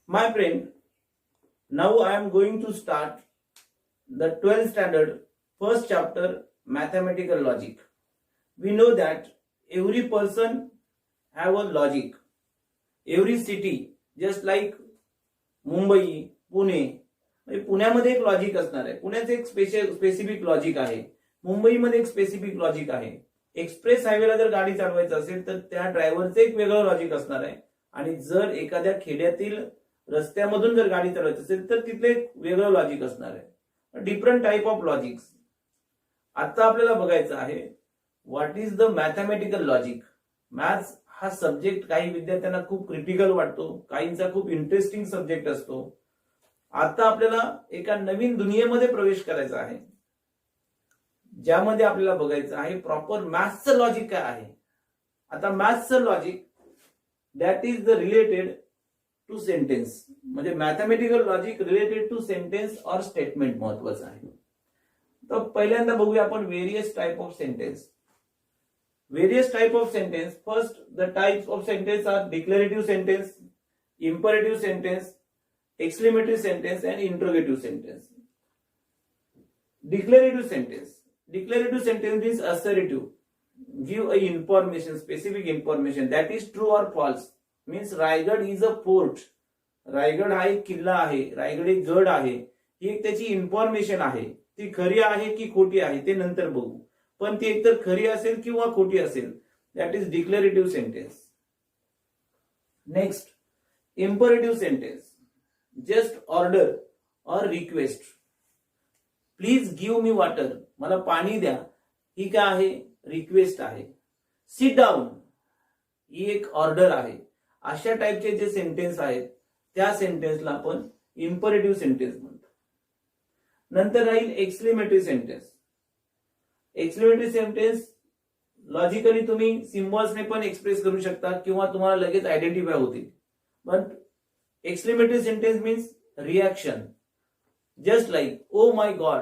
My friend, now I am going to start the 12th standard first chapter mathematical logic. We know that every person have a logic. Every city just like Mumbai, Pune, पुण्यामध्ये एक logic असणार आहे. पुण्याचं एक specific logic आहे. मुंबईमध्ये एक specific logic आहे. एक्सप्रेस हायवेला जर गाडी चालवायचं असेल तर त्या ड्रायव्हरचं एक वेगळं लॉजिक असणार आहे. आणि जर एखाद्या खेड्यातील रस्त्यामधून जर गाडी चालवायची असेल तर तिथलं एक वेगळं लॉजिक असणार आहे. Different type of logics. आता आपल्याला बघायचं आहे what is the mathematical logic. Maths हा सब्जेक्ट काही विद्यार्थ्यांना खूप क्रिटिकल वाटतो, काहींचा खूप इंटरेस्टिंग सब्जेक्ट असतो. आता आपल्याला एका नवीन दुनियेमध्ये प्रवेश करायचा आहे ज्यामध्ये आपल्याला बघायचं आहे प्रॉपर मॅथ्सचं लॉजिक काय आहे. आता मॅथ्सचं logic that is the related to sentence, म्हणजे mathematical logic related to sentence or statement महत्वाचं आहे. तर पहिल्यांदा बघूया आपण various type of sentence. Various type of sentence. First, the types of sentence are declarative sentence, imperative sentence, exclamative sentence, and interrogative sentence. Declarative sentence. Declarative sentence means assertive. Give a information, specific information that is true or false. Means Raigad is a fort. Raigad हा एक किल्ला आहे, रायगड एक गड आहे. ही एक त्याची information आहे. ती खरी आहे की खोटी आहे ते नंतर बघू, पण ती एकतर खरी असेल किंवा खोटी असेल. That is declarative sentence. Next, imperative sentence. Just order और request. Please give me water, मला पाणी द्या, ही काय आहे, रिक्वेस्ट आहे. सिट डाऊन ही एक ऑर्डर आहे. अशा टाइपचे जे सेंटेन्स आहेत त्या सेंटेन्सला आपण इम्परेटिव्ह सेंटेन्स म्हणतो. नंतर राहील exclamatory sentence. Exclamatory sentence logically तुम्ही सिम्बॉल्सने पण एक्सप्रेस करू शकता किंवा तुम्हाला लगेच आयडेंटिफाय होतील. But exclamatory sentence means reaction. Just like oh my god,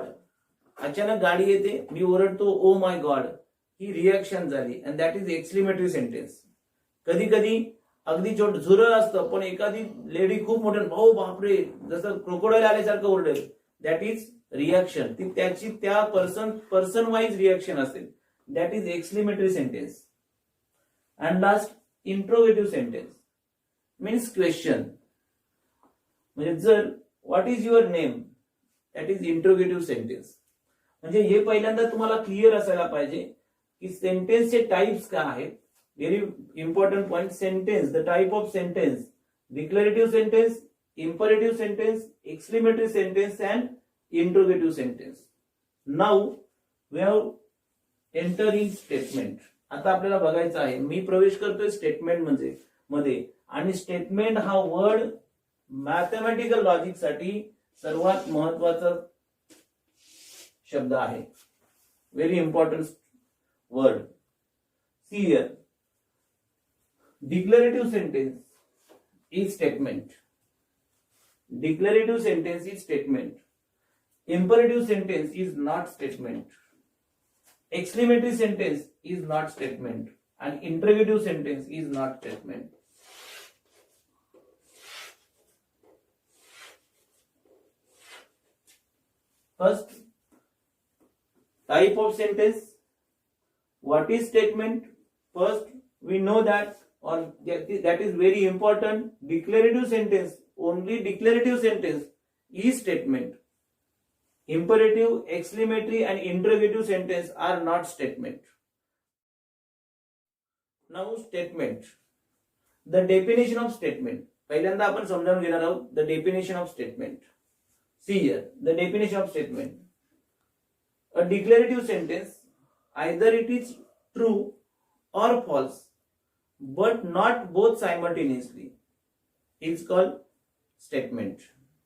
अचानक गाडी येते, मी ओरडतो ओ माय गॉड, ही रिॲक्शन झाली and that is exclamatory sentence. कधी कधी अगदी झुरळ असतं पण एखादी लेडी खूप मोठ्या भाऊ बापरे जसं क्रोकोडाईल आल्यासारखं ओरडेल, दॅट इज रिॲक्शन. ती त्याची त्या पर्सन वाईज रिॲक्शन असेल. That is exclamatory sentence. And last, interrogative sentence means question. म्हणजे जर what is your name, that is interrogative sentence. म्हणजे हे पहिल्यांदा तुम्हाला क्लिअर असायला पाहिजे की सेंटेन्सचे टाइप्स काय आहेत. Very important point. Sentence, the type of sentence, declarative sentence, imperative sentence, exclamatory sentence, and interrogative sentence. Now we have entered in statement. आता आपल्याला बघायचं आहे, मी प्रवेश करतोय स्टेटमेंट मध्ये, आणि स्टेटमेंट हा वर्ड मॅथमॅटिकल लॉजिक साठी सर्वात महत्वाचा शब्द आहे. Very important word. See here, declarative sentence is statement. Declarative sentence is statement. Imperative sentence is not statement. Exclamatory sentence is not statement. And interrogative sentence is not statement. First, type of sentence. What is statement? First, we know that that is very important. Declarative sentence, only declarative sentence is statement. Imperative, exclamatory and interrogative sentence are not statement. Now statement. The definition of statement. पहिल्यांदा आपण समजावून घेणार आहोत the definition of statement. See here, the definition of statement. A declarative sentence, either it is true or false, but not both simultaneously, is called statement.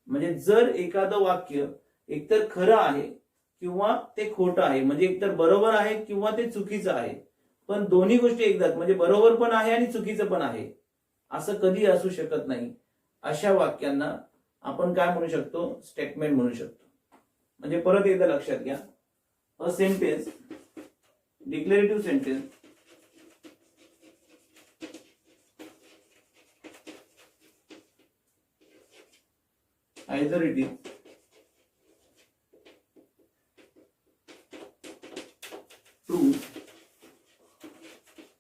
म्हणजे जर एखादं वाक्य एकतर खरं आहे किंवा ते खोटं आहे, म्हणजे एकतर बरोबर आहे किंवा ते चुकीचं आहे, पण दोन्ही गोष्टी एकदाच, म्हणजे बरोबर पण आहे आणि चुकीचं पण आहे, असं कधी असू शकत नाही. अशा वाक्यांना आपण काय म्हणू शकतो, स्टेटमेंट म्हणू शकतो. म्हणजे परत एकदा लक्षात घ्या, a sentence, declarative sentence either it is true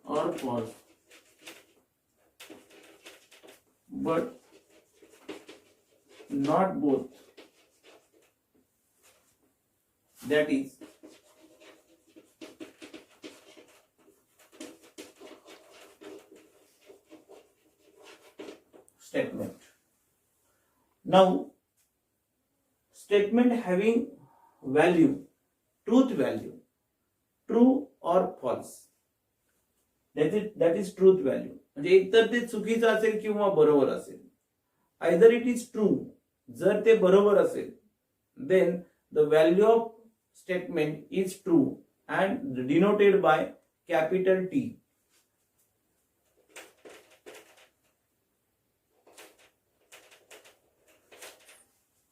or false, but not both. That is statement. Now, statement having value, truth value, true or false, that is truth value. म्हणजे एकतर ते चुकीचं असेल किंवा बरोबर असेल. आयदर इट इज ट्रू, जर ते बरोबर असेल, then the value of statement is true and denoted by capital T.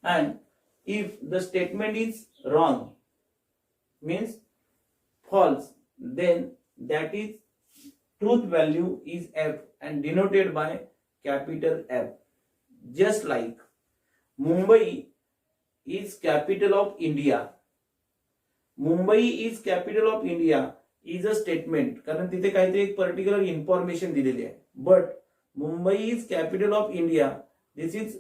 And if the statement is wrong, means false, then that is truth value is F and denoted by capital F. Just like Mumbai is capital of India. Mumbai is capital of India is a statement, कारण तिथे काहीतरी एक particular information दिलेली आहे. But Mumbai is capital of India, this is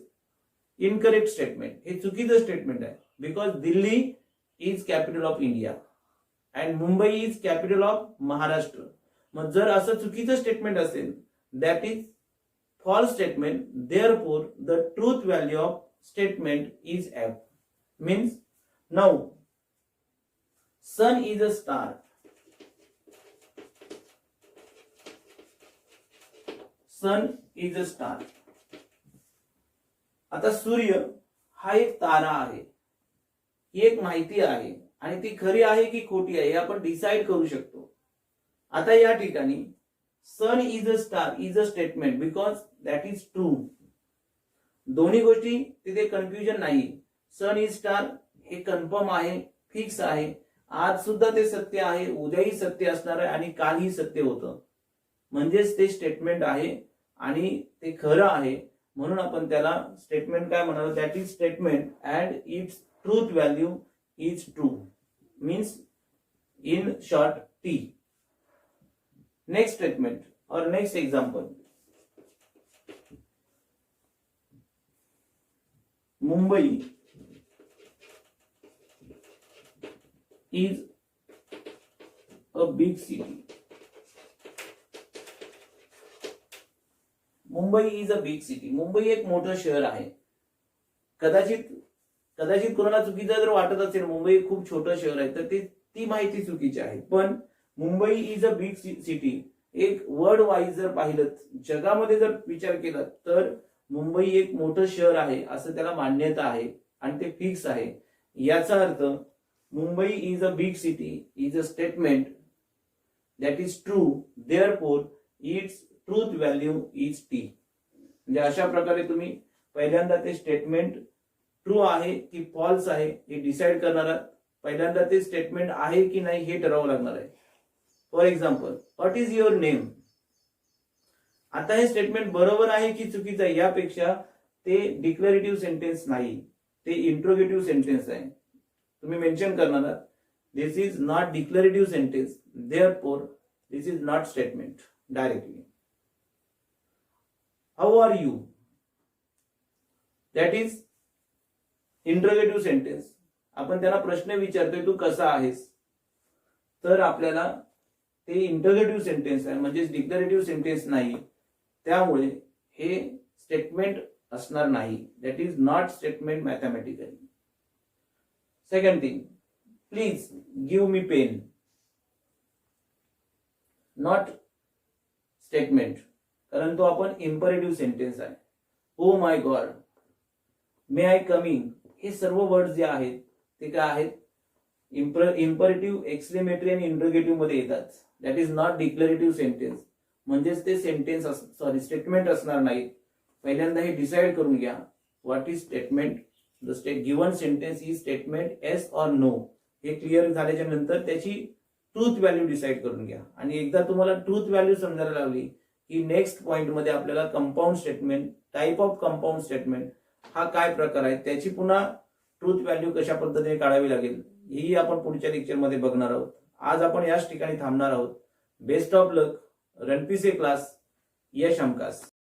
incorrect statement. हे चुकीचं statement आहे. Because Delhi is capital of India and Mumbai is capital of Maharashtra. मग जर असं चुकीचं स्टेटमेंट असेल, that is false statement. Therefore the truth value of statement is F. Means now sun is a star. Sun is a star. आता सूर्य हा एक तारा आहे. ही एक माहिती आहे आणि ती खरी आहे की खोटी आहे हे आपण डिसाइड करू शकतो. आता या ठिकाणी sun is a star is a statement because that is true. दोन्ही गोष्टी तिथे कन्फ्युजन नाही. सन इज स्टार हे कन्फर्म आहे, फिक्स आहे. आज सुद्धा ते सत्य आहे, उद्याही सत्य असणार आहे आणि कालही सत्य होतं. म्हणजेच ते स्टेटमेंट आहे आणि ते खरं आहे. म्हणून आपण त्याला स्टेटमेंट काय म्हणालो, that is statement and its truth value is true. Means in short T. Next statement और next example. Mumbai is a big city. Mumbai is a big city. Mumbai एक मोठं शहर आहे. कदाचित कोणाला चुकीचं जर वाटत असेल मुंबई खूप छोटं शहर आहे तर ती माहिती चुकीची आहे. पण Mumbai is a big city एक वर्ल्ड वाईज जर पाहिलं, जगामध्ये जर विचार केला तर मुंबई एक मोठं शहर आहे असं त्याला मान्यता आहे आणि ते फिक्स आहे. याचा अर्थ Mumbai is a big city is a statement that is true. Therefore it's truth value is T. म्हणजे अशा प्रकारे तुम्ही पहिल्यांदा ते स्टेटमेंट ट्रू आहे की फॉल्स आहे हे डिसाइड करणार आहात. पहिल्यांदा ते स्टेटमेंट आहे की नाही हे ठरवावं लागणार आहे. For example, what is your name. आता हे स्टेटमेंट बरोबर आहे की चुकीचं आहे यापेक्षा ते डिक्लेरेटिव्ह सेंटेन्स नाही, ते इंट्रोगेटिव्ह सेंटेन्स आहे. तुम्ही मेन्शन करणार आहात this is not declarative sentence, therefore this is not statement directly. How are you, that is interrogative sentence. आपण त्याला प्रश्न विचारतोय तू कसा आहेस, तर आपल्याला ते इंट्रोगेटिव्ह सेंटेन्स आहे म्हणजेच डिक्लेरेटिव्ह सेंटेन्स नाही. त्यामुळे हे स्टेटमेंट असणार नाही. That is not statement mathematically. Second thing, please give me pen. Not statement, कारण तो आपण इम्परेटिव्ह सेंटेन्स आहे. Oh my god, may I coming, हे सर्व वर्ड जे आहेत ते काय आहेत, इम्परेटिव्ह, एक्सक्लेमेटरी आणि इंट्रोगेटिव्ह मध्ये येतात. That is not declarative sentence. म्हणजेच ते स्टेटमेंट असणार नाही. पहिल्यांदा हे डिसाइड करून घ्या what is statement. The given sentence is statement yes or no. हे क्लिअर झाल्याच्या नंतर त्याची ट्रूथ व्हॅल्यू डिसाइड करून घ्या. आणि एकदा तुम्हाला ट्रूथ व्हॅल्यू समजायला लागली की नेक्स्ट पॉइंट मध्ये आपल्याला compound statement, type of compound statement हा काय प्रकार आहे, त्याची पुन्हा ट्रूथ व्हॅल्यू कशा पद्धतीने काढावी लागेल ही आपण पुढच्या लेक्चरमध्ये बघणार आहोत. आज आपण याच ठिकाणी थांबणार आहोत. Best of luck. Ranpise class. यश हमखास.